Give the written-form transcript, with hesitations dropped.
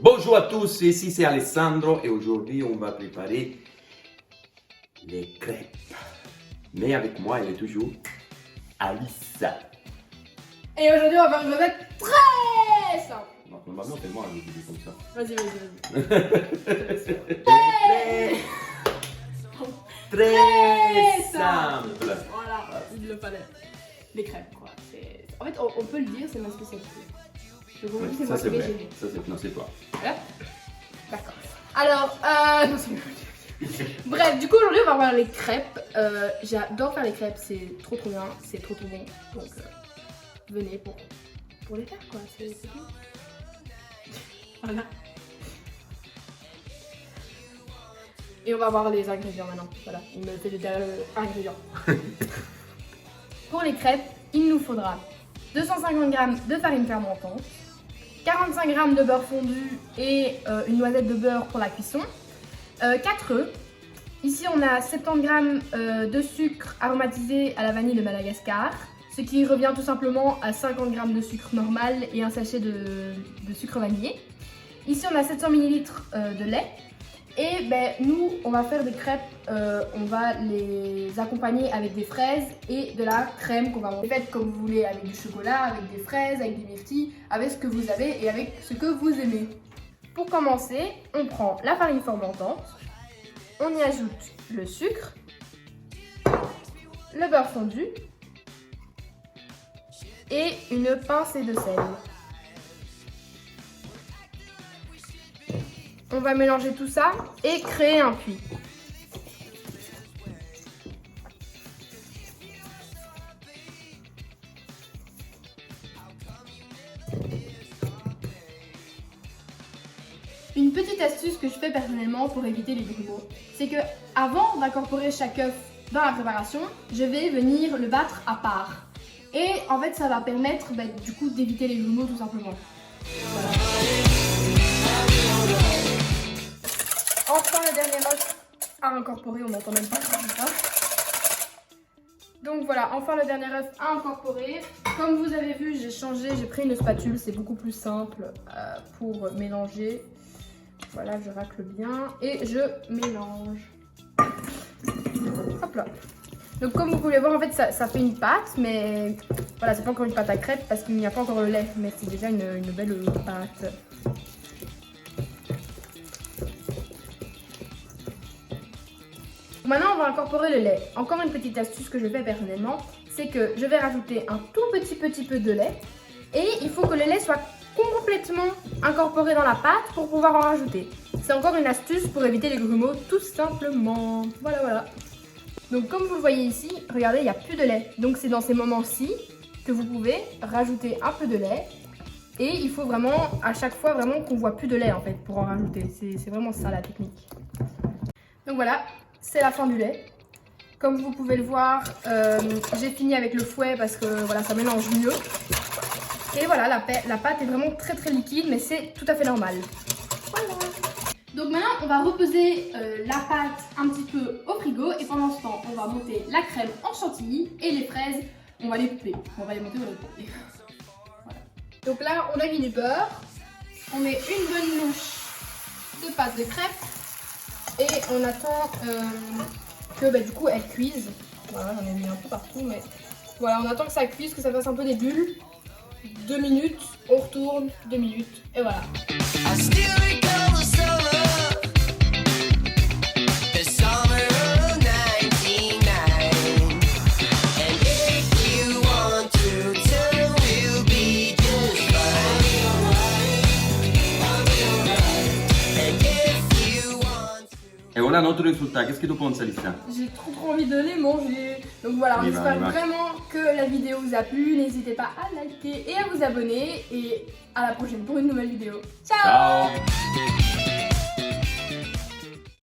Bonjour à tous, ici c'est Alessandro et aujourd'hui on va préparer les crêpes. Mais avec moi, elle est toujours Alissa. Et aujourd'hui, on va faire une recette très simple. Non, normalement, c'est moi qui dis comme ça. Vas-y. Très simple. Voilà, il le fallait. Les crêpes, quoi. En fait, on peut le dire, c'est ma spécialité. Donc aujourd'hui, c'est Ça moi c'est qui vais vrai. gérer. Ça c'est non, c'est toi. Voilà. D'accord. Alors, non, c'est bon. Bref, du coup, aujourd'hui, on va voir les crêpes. J'adore faire les crêpes, c'est trop bien, c'est trop bon. Donc, venez pour les faire, quoi. C'est tout. Voilà. Et on va voir les ingrédients maintenant. Voilà, il me fait les ingrédients. Pour les crêpes, il nous faudra 250 g de farine fermentante, 45 g de beurre fondu et une noisette de beurre pour la cuisson, 4 œufs. Ici, on a 70 g de sucre aromatisé à la vanille de Madagascar, ce qui revient tout simplement à 50 g de sucre normal et un sachet de sucre vanillé. Ici, on a 700 ml de lait. Et ben, nous, on va faire des crêpes, on va les accompagner avec des fraises et de la crème qu'on va faire comme vous voulez, avec du chocolat, avec des fraises, avec des myrtilles, avec ce que vous avez et avec ce que vous aimez. Pour commencer, on prend la farine fermentante, on y ajoute le sucre, le beurre fondu et une pincée de sel. On va mélanger tout ça et créer un puits. Une petite astuce que je fais personnellement pour éviter les grumeaux, c'est que avant d'incorporer chaque œuf dans la préparation, je vais venir le battre à part. Et en fait, ça va permettre du coup d'éviter les grumeaux tout simplement. Voilà. Enfin, le dernier œuf à incorporer, on n'entend même pas ça. Donc voilà, enfin le dernier œuf à incorporer. Comme vous avez vu, j'ai pris une spatule, c'est beaucoup plus simple pour mélanger. Voilà, je racle bien et je mélange. Hop là. Donc comme vous pouvez voir, en fait, ça fait une pâte, mais voilà, c'est pas encore une pâte à crêpes parce qu'il n'y a pas encore le lait, mais c'est déjà une belle pâte. Maintenant, on va incorporer le lait. Encore une petite astuce que je fais personnellement, c'est que je vais rajouter un tout petit peu de lait et il faut que le lait soit complètement incorporé dans la pâte pour pouvoir en rajouter. C'est encore une astuce pour éviter les grumeaux, tout simplement. Voilà. Donc comme vous le voyez ici, regardez, il n'y a plus de lait. Donc c'est dans ces moments-ci que vous pouvez rajouter un peu de lait. Et il faut vraiment, à chaque fois, vraiment qu'on voit plus de lait en fait pour en rajouter. C'est vraiment ça la technique. Donc voilà. C'est la fin du lait. Comme vous pouvez le voir, j'ai fini avec le fouet parce que voilà, ça mélange mieux. Et voilà, la pâte est vraiment très liquide, mais c'est tout à fait normal. Voilà. Donc maintenant, on va reposer la pâte un petit peu au frigo. Et pendant ce temps, on va monter la crème en chantilly et les fraises, on va les couper. On va les monter, on va les couper. Voilà. Donc là, on a mis du beurre. On met une bonne louche de pâte de crêpes. Et on attend que du coup elle cuise. Voilà, j'en ai mis un peu partout, mais voilà, on attend que ça cuise, que ça fasse un peu des bulles. 2 minutes, on retourne, 2 minutes, et voilà. Et voilà notre résultat. Qu'est-ce que tu penses, Alissa? J'ai trop envie de les manger. Donc voilà, on espère vraiment que la vidéo vous a plu. N'hésitez pas à liker et à vous abonner. Et à la prochaine pour une nouvelle vidéo. Ciao.